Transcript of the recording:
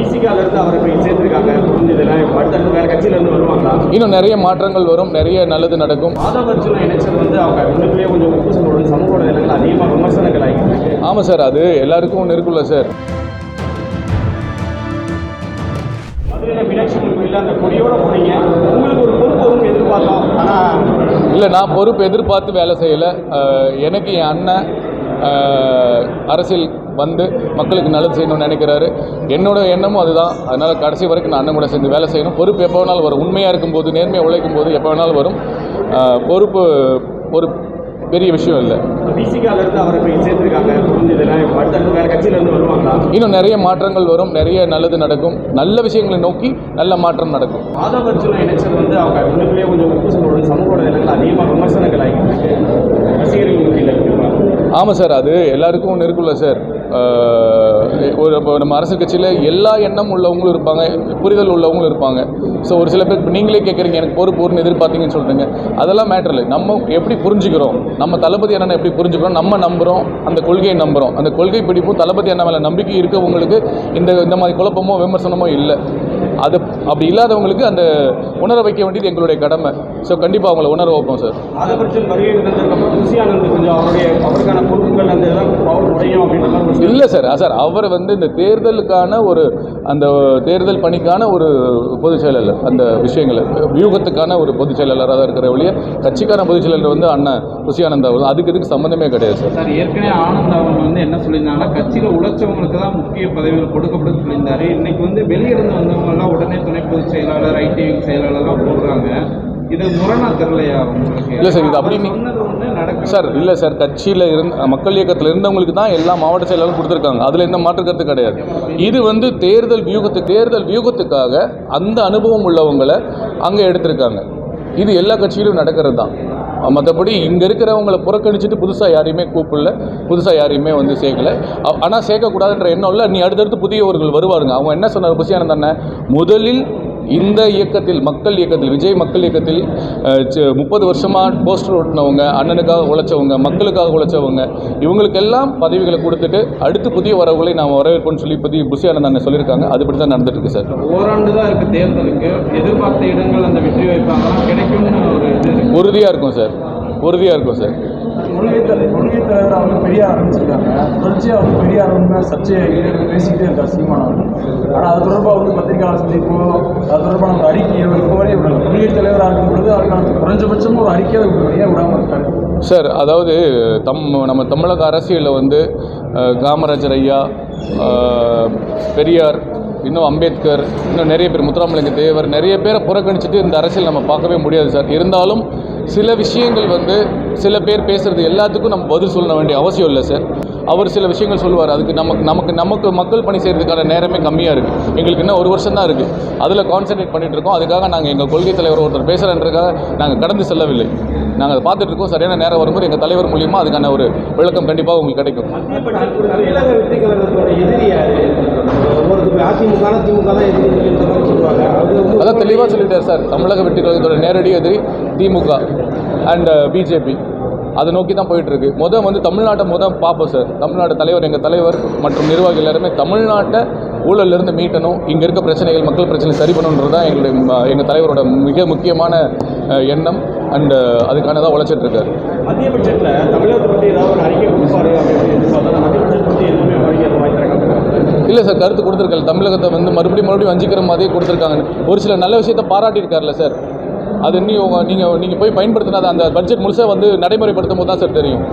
பிசிகாலிருந்து அவரை போய் சேர்த்துருக்காங்க. புரிஞ்சதெல்லாம் அடுத்தடுத்து வேறு கட்சியிலேருந்து வருவாங்களா? இன்னும் நிறைய மாற்றங்கள் வரும், நிறைய நல்லது நடக்கும். ஆதவர்ஜுன இணைச்சது அவங்க உள்ளுக்குள்ளேயே கொஞ்சம் ஒப்புசங்களோட சமூக வலைதளங்கள் அதிகமாக விமர்சனங்கள் ஆகிட்டு. ஆமாம் சார், அது எல்லாருக்கும் ஒன்று இருக்குல்ல சார். மதுரையில் மீனாட்சி கோயிலில் அந்த கொடியோட போனீங்க, உங்களுக்கு ஒரு பொறுப்பு வரும் எதிர்பார்த்தோம். ஆனால் இல்லை, நான் பொறுப்பு எதிர்பார்த்து வேலை செய்யலை. எனக்கு என் அண்ணன் அரசியல் வந்து மக்களுக்கு நல்லது செய்யணும்னு நினைக்கிறாரு. என்னோட எண்ணமும் அதுதான். அதனால் கடைசி வரைக்கும் நான் அண்ணன் கூட சேர்ந்து வேலை செய்யணும். பொறுப்பு எப்போ வேணாலும் வரும். உண்மையாக இருக்கும்போது, நேர்மையாக உழைக்கும் போது எப்போ வேணாலும் வரும். பொறுப்பு ஒரு பெரிய விஷயம் இல்லை. பிசிகாலிருந்து அவரை போய் சேர்த்துருக்காங்க. புரிஞ்சதெல்லாம் அடுத்தடுத்து வேறு கட்சியிலேருந்து வருவாங்களா? இன்னும் நிறைய மாற்றங்கள் வரும், நிறைய நல்லது நடக்கும். நல்ல விஷயங்களை நோக்கி நல்ல மாற்றம் நடக்கும். ஆதவர்ஜுன இணைச்சது அவங்க உள்ளுக்குள்ளேயே கொஞ்சம் ஒப்புசங்களோட சமூக வலைதளங்கள் அதிகமாக விமர்சனங்கள் ஆகிட்டு ரசிகர்கள் மத்தியில் இருக்குப்பா. ஆமாம் சார், அது எல்லாருக்கும் ஒன்று இருக்குல்ல சார். ஒரு இப்போ நம்ம அரசியல் கட்சியில் எல்லா எண்ணம் உள்ளவங்களும் இருப்பாங்க, புரிதல் உள்ளவங்களும் இருப்பாங்க. ஸோ ஒரு சில பேர் இப்போ நீங்களே கேட்குறீங்க, எனக்கு பொறுப்புன்னு எதிர்பார்த்தீங்கன்னு சொல்கிறீங்க. அதெல்லாம் மேட்டர் இல்லை. நம்ம எப்படி புரிஞ்சுக்கிறோம், நம்ம தளபதி என்னென்ன எப்படி புரிஞ்சுக்கிறோம், நம்ம நம்புகிறோம், அந்த கொள்கையை நம்புகிறோம். அந்த கொள்கை பிடிப்பும் தளபதி என்ன மேலே நம்பிக்கை இருக்கவங்களுக்கு இந்த மாதிரி குழப்பமோ விமர்சனமோ இல்லை. அது அப்படி இல்லாதவங்களுக்கு அந்த உணர வைக்க வேண்டியது எங்களுடைய கடமை. ஸோ கண்டிப்பாக அவங்கள உணர வைப்போம் சார். ஆதவர்ஜுன் வருகை இருந்ததுக்கப்புறம் குஷியானந்த் கொஞ்சம் அவருக்கான பொறுப்புகள் அந்த இதெல்லாம் பவர் உடையும் அப்படின்ற மாதிரி இல்லை சார். அவர் இந்த தேர்தலுக்கான அந்த தேர்தல் பணிக்கான ஒரு பொதுச் செயலாளர், அந்த விஷயங்களை வியூகத்துக்கான ஒரு பொதுச் செயலாளராக தான் இருக்கிற ஒழிய கட்சிக்கான பொதுச் செயலாளர் அண்ணன் குஷியானந்த் அவர் அதுக்கு சம்மந்தமே கிடையாது சார். சார், ஏற்கனவே ஆனந்த் அவங்க என்ன சொல்லியிருந்தாங்கன்னா, கட்சியில் உழைச்சவங்களுக்கு தான் முக்கிய பதவிகள் கொடுக்கப்படும் சொல்லியிருந்தாரு. இன்னைக்கு வெளியிருந்து வந்தவங்கலாம் உடனே துணை பொதுச் செயலாளர், ஐடி செயலாளராக போடுறாங்க. இது முரணா தெரியலையா உங்களுக்கு? இல்லை சார், இது அப்படி சார் இல்லை சார். கட்சியில் மக்கள் இயக்கத்தில் இருந்தவங்களுக்கு தான் எல்லா மாவட்ட செயலாளரும் கொடுத்துருக்காங்க. அதில் எந்த மாற்று கருத்து கிடையாது. இது தேர்தல் வியூகத்துக்காக அந்த அனுபவம் உள்ளவங்களை அங்கே எடுத்திருக்காங்க. இது எல்லா கட்சியிலும் நடக்கிறது தான். மற்றபடி இங்கே இருக்கிறவங்களை புறக்கணிச்சிட்டு புதுசாக யாரையுமே கூப்பிடல, புதுசாக யாரையுமே சேர்க்கலை. ஆனால் சேர்க்கக்கூடாதுன்ற எண்ணம் இல்லை. நீ அடுத்தடுத்து புதியவர்கள் வருவாருங்க. அவங்க என்ன சொன்னார் குஷியானந்த் அண்ணன், முதலில் இந்த இயக்கத்தில், மக்கள் இயக்கத்தில், விஜய் மக்கள் இயக்கத்தில் 30 வருஷமாக போஸ்டர் ஓட்டினவங்க, அண்ணனுக்காக உழைச்சவங்க, மக்களுக்காக உழைச்சவங்க, இவங்களுக்கெல்லாம் பதவிகளை கொடுத்துட்டு அடுத்து புதிய வரவுகளை நாம் வரவேற்போம்னு சொல்லி புஷியானந்த் அண்ணன் சொல்லியிருக்காங்க. அதுபடி தான் நடந்துட்டு இருக்கு சார். ஓராண்டு தான் இருக்குது தேர்தலுக்கு. எதிர்பார்த்த இடங்கள் அந்த வெற்றி வாய்ப்பாக கிடைக்கும்னு ஒரு உறுதியாக இருக்கும் சார். கொள்கை தலைவர் அவங்க பெரிய ஆரம்பிச்சிருக்காங்க. தொடர்ச்சியாக அவங்க பெரிய ஆரம்பினா சர்ச்சையை பேசிக்கிட்டே இருக்கார் சீமானவர். ஆனால் அது தொடர்பாக பத்திரிகையாளர் சந்திப்போ, அது தொடர்பான ஒரு அறிக்கையோ இப்போ வரையும் விடல. கொள்கை தலைவராக இருக்கும் பொழுது அதுக்கான குறைஞ்சபட்சமும் ஒரு அறிக்கையை வெளியே விடாமல் இருக்காங்க சார். அதாவது நம்ம தமிழக அரசியலில் காமராஜர் ஐயா, பெரியார், இன்னும் அம்பேத்கர், இன்னும் நிறைய பேர், முத்துராமலிங்க தேவர், நிறைய பேரை புறக்கணிச்சிட்டு இந்த அரசியல் நம்ம பார்க்கவே முடியாது சார். இருந்தாலும் சில விஷயங்கள் சில பேர் பேசுகிறது எல்லாத்துக்கும் நம்ம பதில் சொல்ல வேண்டிய அவசியம் இல்லை சார். அவர் சில விஷயங்கள் சொல்லுவார். அதுக்கு நமக்கு மக்கள் பணி செய்கிறதுக்கான நேரமே கம்மியாக இருக்குது. எங்களுக்கு இன்னும் 1 வருஷம் தான் இருக்குது. அதில் கான்சன்ட்ரேட் பண்ணிகிட்டு இருக்கோம். அதுக்காக நாங்கள் எங்கள் கொள்கை தலைவர் ஒருத்தர் பேசுகிறன்றதுக்காக நாங்கள் கடந்து செல்லவில்லை. நாங்கள் அதை பார்த்துட்டு இருக்கோம். சரியான நேரம் வரும்போது எங்கள் தலைவர் மூலியமாக அதுக்கான ஒரு விளக்கம் கண்டிப்பாக உங்களுக்கு கிடைக்கும். அதான் தெளிவாக சொல்லிட்டார் சார். தமிழக வெற்றி கழகத்தோட நேரடி எதிரி திமுக அண்ட் பிஜேபி. அதை நோக்கி தான் போயிட்டுருக்கு. தமிழ்நாட்டை பார்ப்போம் சார். தமிழ்நாடு தலைவர், எங்கள் தலைவர் மற்றும் நிர்வாகிகள் எல்லாருமே தமிழ்நாட்டை ஊழலிருந்து மீட்டணும், இங்கே இருக்க பிரச்சனைகள், மக்கள் பிரச்சனை சரி பண்ணணுன்றது தான் எங்கள் தலைவரோட மிக முக்கியமான எண்ணம். அண்டு அதுக்கானதாக உழைச்சிட்டு இருக்காரு. மத்திய பட்ஜெட்டில் தமிழகத்தை பற்றி ஏதாவது ஒரு அறிக்கை கொடுப்பாரு அப்படின்னு மத்திய பட்ஜெட் பற்றி எதுவுமே இல்லை சார், கருத்து கொடுத்துருக்காரு. தமிழகத்தை மறுபடியும் வஞ்சிக்கிற மாதிரியே கொடுத்துருக்காங்க. ஒரு சில நல்ல விஷயத்தை பாராட்டியிருக்காருல்ல சார். அது நீங்கள் போய் பயன்படுத்தினா அந்த பட்ஜெட் முழுசாக நடைமுறைப்படுத்தும் போது தான் சார் தெரியும்.